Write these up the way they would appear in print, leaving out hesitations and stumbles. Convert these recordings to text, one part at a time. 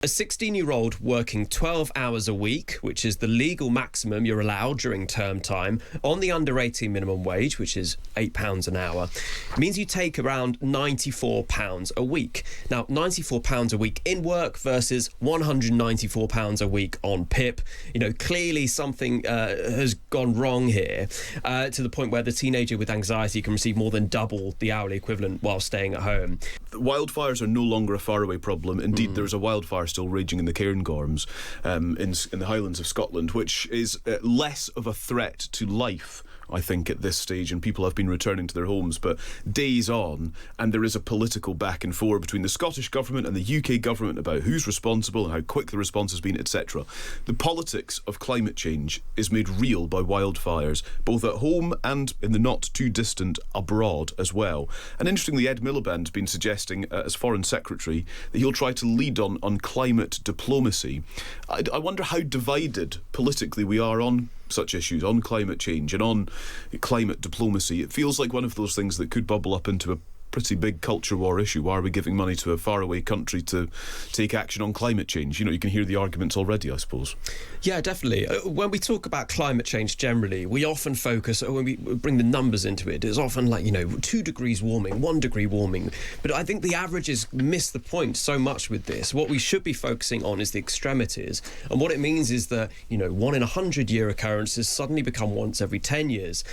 A 16-year-old working 12 hours a week, which is the legal maximum you're allowed during term time, on the under 18 minimum wage, which is £8 an hour, means you take around £94 a week. Now, £94 a week in work versus £194 a week on PIP. Clearly something has gone wrong here, to the point where the teenager with anxiety can receive more than double the hourly equivalent while staying at home. Wildfires are no longer a faraway problem. Indeed, there is a wildfire still raging in the Cairngorms in the Highlands of Scotland, which is less of a threat to life, I think, at this stage, and people have been returning to their homes. But days on, and there is a political back and forth between the Scottish Government and the UK Government about who's responsible and how quick the response has been, etc. The politics of climate change is made real by wildfires, both at home and in the not too distant abroad as well. And interestingly, Ed Miliband's been suggesting, as Foreign Secretary, that he'll try to lead on climate diplomacy. I wonder how divided politically we are on such issues, on climate change and on climate diplomacy. It feels like one of those things that could bubble up into a pretty big culture war issue. Why are we giving money to a faraway country to take action on climate change? You can hear the arguments already, I suppose. Yeah, definitely. When we talk about climate change generally, we often focus, when we bring the numbers into it, it's often like, 2 degrees warming, 1 degree warming. But I think the averages miss the point so much with this. What we should be focusing on is the extremities. And what it means is that, 1 in 100-year occurrences suddenly become once every 10 years.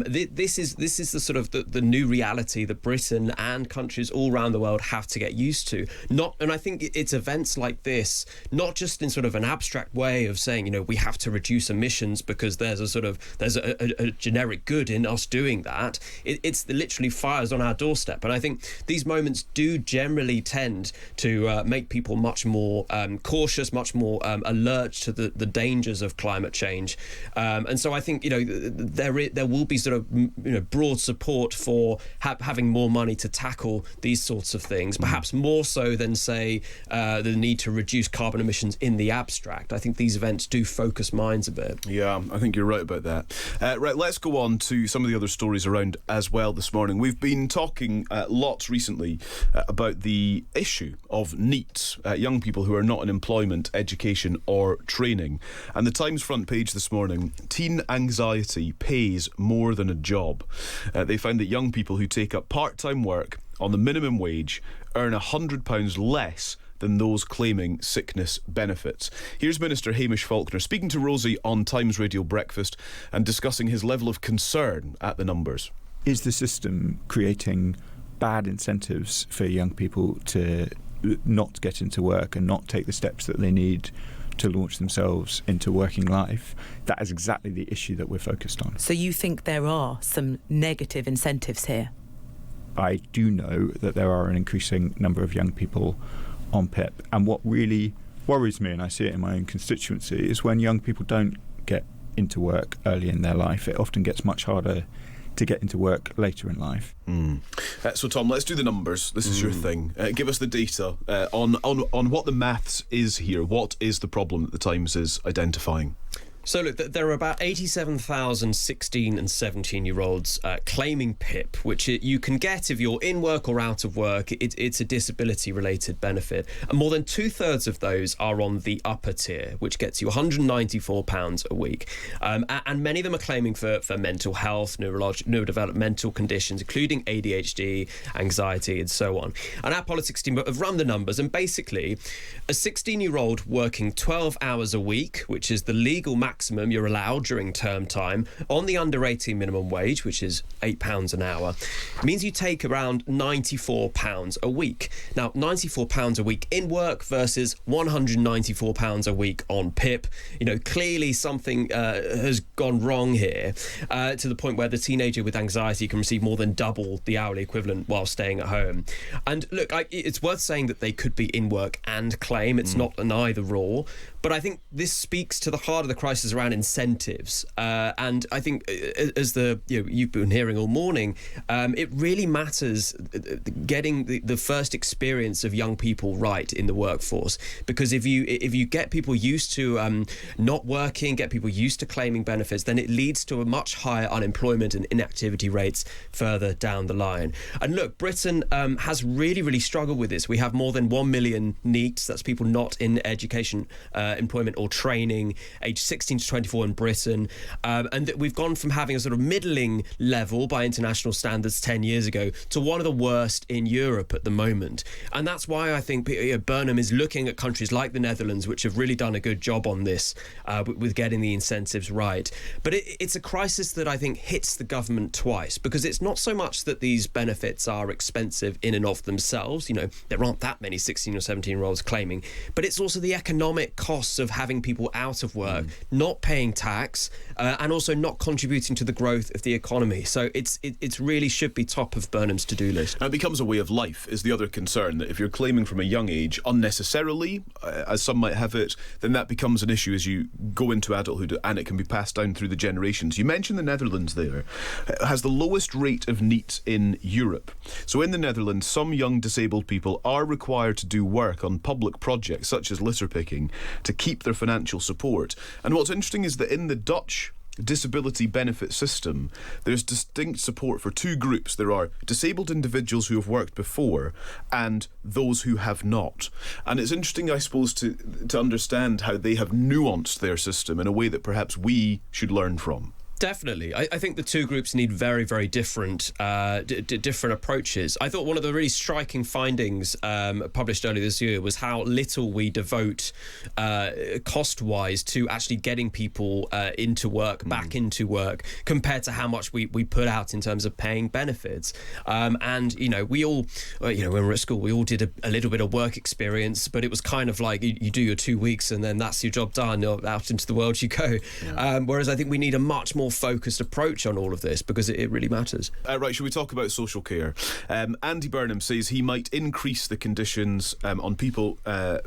This is the sort of the new reality that Britain and countries all around the world have to get used to. And I think it's events like this, not just in sort of an abstract way of saying, we have to reduce emissions because there's a generic good in us doing that. It's literally fires on our doorstep. And I think these moments do generally tend to make people much more cautious, much more alert to the dangers of climate change. And so I think, there will be sort of, broad support for having more money to tackle these sorts of things, perhaps more so than, say, the need to reduce carbon emissions in the abstract. I think these events do focus minds a bit. Yeah, I think you're right about that. Right, let's go on to some of the other stories around as well this morning. We've been talking lots recently about the issue of NEET, young people who are not in employment, education or training. And the Times front page this morning, teen anxiety pays more than a job. They found that young people who take up part-time work on the minimum wage earn £100 less than those claiming sickness benefits. Here's Minister Hamish Faulkner speaking to Rosie on Times Radio Breakfast and discussing his level of concern at the numbers. Is the system creating bad incentives for young people to not get into work and not take the steps that they need to launch themselves into working life? That is exactly the issue that we're focused on. So you think there are some negative incentives here? I do know that there are an increasing number of young people on PIP. And what really worries me, and I see it in my own constituency, is when young people don't get into work early in their life, it often gets much harder to get into work later in life. So Tom, let's do the numbers. This is your thing. Give us the data on what the maths is here. What is the problem that the Times is identifying? So look, there are about 87,000 16 and 17-year-olds claiming PIP, which you can get if you're in work or out of work. It's a disability-related benefit. And more than two-thirds of those are on the upper tier, which gets you £194 a week. And many of them are claiming for mental health, neurodevelopmental conditions, including ADHD, anxiety, and so on. And our politics team have run the numbers, and basically, a 16-year-old working 12 hours a week, which is the legal maximum you're allowed during term time, on the under 18 minimum wage, which is £8 an hour, means you take around £94 a week. Now, £94 a week in work versus £194 a week on PIP. Clearly something has gone wrong here, to the point where the teenager with anxiety can receive more than double the hourly equivalent while staying at home. And look, it's worth saying that they could be in work and claim. It's not an either or. But I think this speaks to the heart of the crisis is around incentives, and I think as you've been hearing all morning, it really matters getting the first experience of young people right in the workforce, because if you get people used to not working, get people used to claiming benefits, then it leads to a much higher unemployment and inactivity rates further down the line. And look, Britain has really struggled with this. We have more than 1 million NEETs, that's people not in education, employment or training, aged 16 to 24 in Britain, and we've gone from having a sort of middling level by international standards 10 years ago to one of the worst in Europe at the moment. And that's why I think Burnham is looking at countries like the Netherlands, which have really done a good job on this with getting the incentives right. But it's a crisis that I think hits the government twice, because it's not so much that these benefits are expensive in and of themselves. There aren't that many 16 or 17-year-olds claiming, but it's also the economic costs of having people out of work, not paying tax, and also not contributing to the growth of the economy. So it's really should be top of Burnham's to-do list. And it becomes a way of life, is the other concern, that if you're claiming from a young age unnecessarily, as some might have it, then that becomes an issue as you go into adulthood, and it can be passed down through the generations. You mentioned the Netherlands there. It has the lowest rate of NEET in Europe. So in the Netherlands, some young disabled people are required to do work on public projects such as litter picking to keep their financial support. And what's interesting is that in the Dutch disability benefit system, there's distinct support for two groups. There are disabled individuals who have worked before and those who have not. And it's interesting, I suppose, to understand how they have nuanced their system in a way that perhaps we should learn from. Definitely. I think the two groups need very different different approaches. I thought one of the really striking findings published earlier this year was how little we devote cost-wise to actually getting people into work, back into work, compared to how much we put out in terms of paying benefits. And, we all, when we were at school, we all did a little bit of work experience, but it was kind of like you do your 2 weeks and then that's your job done, out into the world you go. Yeah. Whereas I think we need a much more focused approach on all of this, because it really matters. Right, should we talk about social care? Andy Burnham says he might increase the conditions on people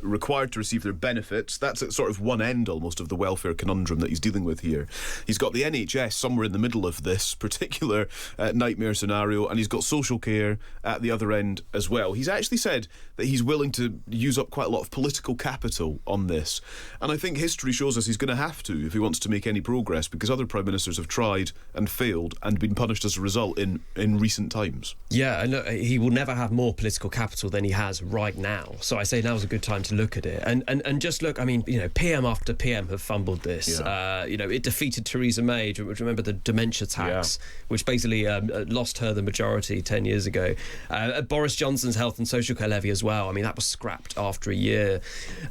required to receive their benefits. That's at sort of one end almost of the welfare conundrum that he's dealing with here. He's got the NHS somewhere in the middle of this particular nightmare scenario, and he's got social care at the other end as well. He's actually said that he's willing to use up quite a lot of political capital on this, and I think history shows us he's going to have to if he wants to make any progress, because other Prime Ministers have tried and failed and been punished as a result in recent times. Yeah, and look, he will never have more political capital than he has right now. So I say now's a good time to look at it. And just look, I mean, PM after PM have fumbled this. Yeah. It defeated Theresa May. Remember the dementia tax, which basically lost her the majority 10 years ago. Boris Johnson's health and social care levy as well. I mean, that was scrapped after a year.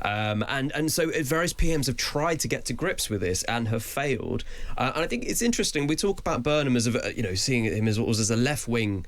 And so various PMs have tried to get to grips with this and have failed. And I think it's interesting. We talk about Burnham as seeing him as a left-wing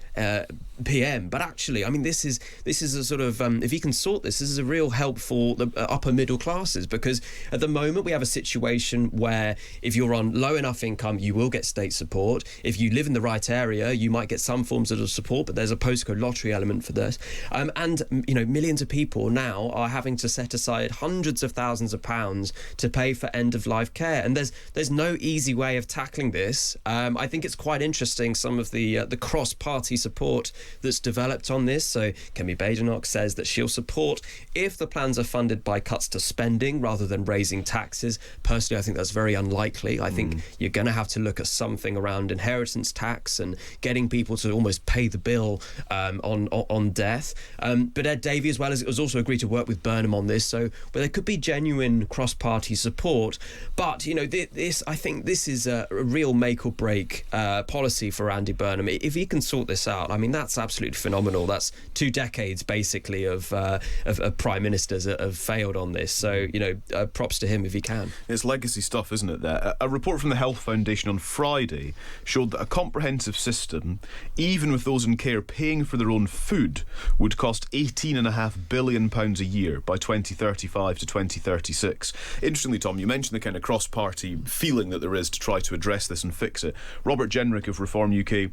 PM, but actually, I mean, this is a sort of if he can sort this is a real help for the upper middle classes, because at the moment we have a situation where if you're on low enough income, you will get state support. If you live in the right area, you might get some forms of support, but there's a postcode lottery element for this. And millions of people now are having to set aside hundreds of thousands of pounds to pay for end-of-life care, and there's no easy way of tackling this. I think it's quite interesting, some of the cross-party support that's developed on this. So Kemi Badenoch says that she'll support if the plans are funded by cuts to spending rather than raising taxes. Personally, I think that's very unlikely. I think you're going to have to look at something around inheritance tax and getting people to almost pay the bill on death. But Ed Davey, as well, has also agreed to work with Burnham on this. So there could be genuine cross-party support. But, I think this is a real make or break policy for Andy Burnham. If he can sort this out, I mean, that's absolutely phenomenal. That's 2 decades basically of prime ministers that have failed on this. So props to him if he can. It's legacy stuff, isn't it? There, a report from the Health Foundation on Friday showed that a comprehensive system, even with those in care paying for their own food, would cost £18.5 billion a year by 2035 to 2036. Interestingly, Tom, you mentioned the kind of cross-party feeling that there is to try to address address this and fix it. Robert Jenrick of Reform UK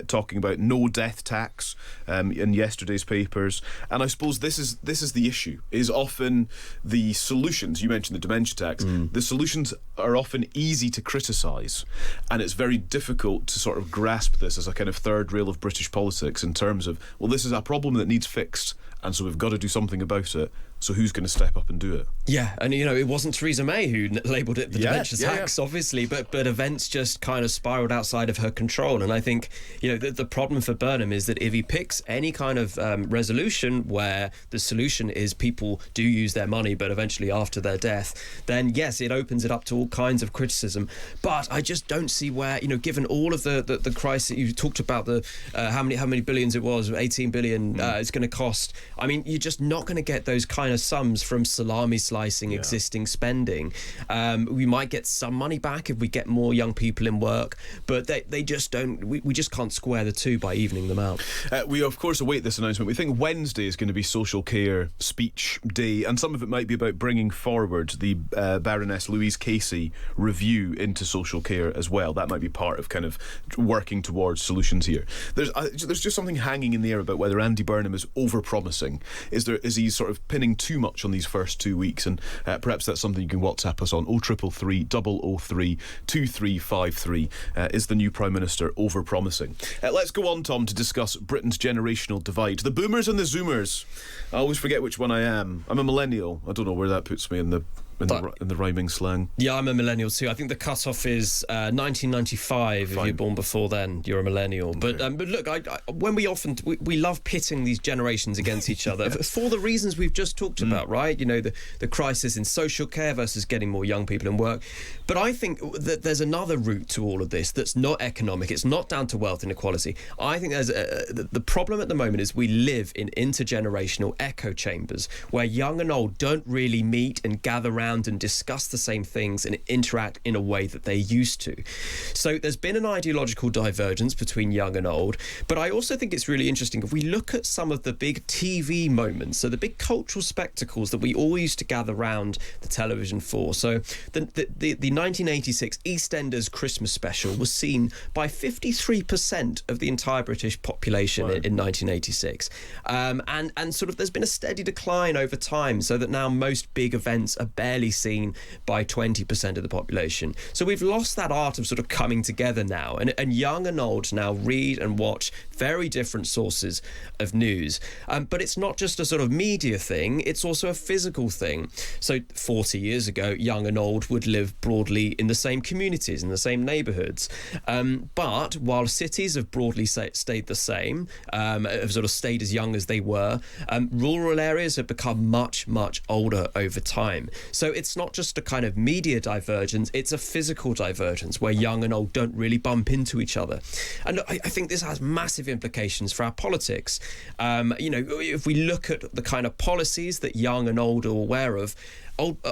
talking about no death tax in yesterday's papers. And I suppose this is the issue, is often the solutions. You mentioned the dementia tax. The solutions are often easy to criticise, and it's very difficult to sort of grasp this as a kind of third rail of British politics in terms of, well, this is a problem that needs fixed, and so we've got to do something about it. So who's going to step up and do it? Yeah, and it wasn't Theresa May who labelled it the dementia tax, obviously, but events just kind of spiralled outside of her control. And I think, the problem for Burnham is that if he picks any kind of resolution where the solution is people do use their money, but eventually after their death, then yes, it opens it up to all kinds of criticism. But I just don't see where, given all of the crisis, you talked about the how many billions it was, 18 billion it's going to cost. I mean, you're just not going to get those kind of sums from salami slicing existing spending. We might get some money back if we get more young people in work, but they just don't. We just can't square the two by evening them out. We of course await this announcement. We think Wednesday is going to be Social Care Speech Day, and some of it might be about bringing forward the Baroness Louise Casey review into social care as well. That might be part of kind of working towards solutions here. There's just something hanging in the air about whether Andy Burnham is over-promising. Is he sort of pinning too much on these first 2 weeks? And perhaps that's something you can WhatsApp us on 0333 003 2353. Is the new Prime Minister over-promising? Let's go on, Tom, to discuss Britain's generational divide. The boomers and the zoomers. I always forget which one I am. I'm a millennial. I don't know where that puts me in the rhyming slang. Yeah, I'm a millennial too. I think the cut-off is 1995. Fine. If you're born before then, you're a millennial. Okay. But look, when we love pitting these generations against each other for the reasons we've just talked about, right? The crisis in social care versus getting more young people in work. But I think that there's another route to all of this that's not economic. It's not down to wealth inequality. I think there's the problem at the moment is we live in intergenerational echo chambers where young and old don't really meet and gather around and discuss the same things and interact in a way that they used to. So there's been an ideological divergence between young and old, but I also think it's really interesting if we look at some of the big TV moments, so the big cultural spectacles that we all used to gather around the television for. So the 1986 EastEnders Christmas special was seen by 53% of the entire British population in 1986. And sort of there's been a steady decline over time, so that now most big events are barely seen by 20% of the population. So we've lost that art of sort of coming together now, and young and old now read and watch very different sources of news. But it's not just a sort of media thing, it's also a physical thing. So 40 years ago, young and old would live broadly in the same communities, in the same neighbourhoods. But while cities have broadly stayed the same, have sort of stayed as young as they were, rural areas have become much, much older over time. So it's not just a kind of media divergence, it's a physical divergence where young and old don't really bump into each other. And I think this has massive implications for our politics. If we look at the kind of policies that young and old are aware of,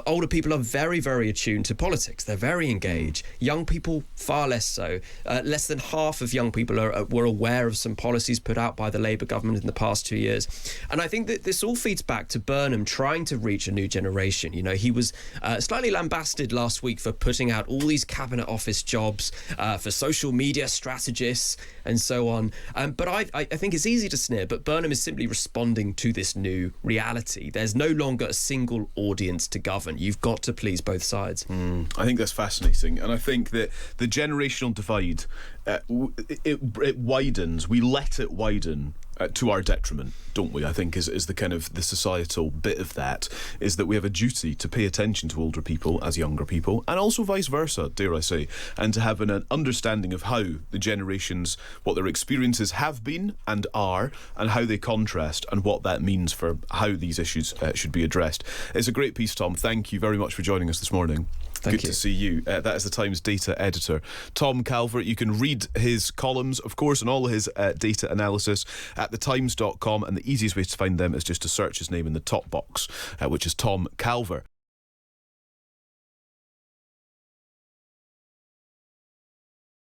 older people are very, very attuned to politics. They're very engaged. Young people, far less so. Less than half of young people were aware of some policies put out by the Labour government in the past 2 years. And I think that this all feeds back to Burnham trying to reach a new generation. He was slightly lambasted last week for putting out all these cabinet office jobs for social media strategists and so on. But I think it's easy to sneer, but Burnham is simply responding to this new reality. There's no longer a single audience to govern. You've got to please both sides. I think that's fascinating, and I think that the generational divide it widens. We let it widen to our detriment, don't we? I think is the kind of the societal bit of that, is that we have a duty to pay attention to older people as younger people, and also vice versa, dare I say, and to have an understanding of how the generations, what their experiences have been and are, and how they contrast, and what that means for how these issues should be addressed. It's a great piece, Tom. Thank you very much for joining us this morning. Thank Good you. to see you. That is the Times data editor, Tom Calver. You can read his columns, of course, and all his data analysis at thetimes.com, and the easiest way to find them is just to search his name in the top box, which is Tom Calver.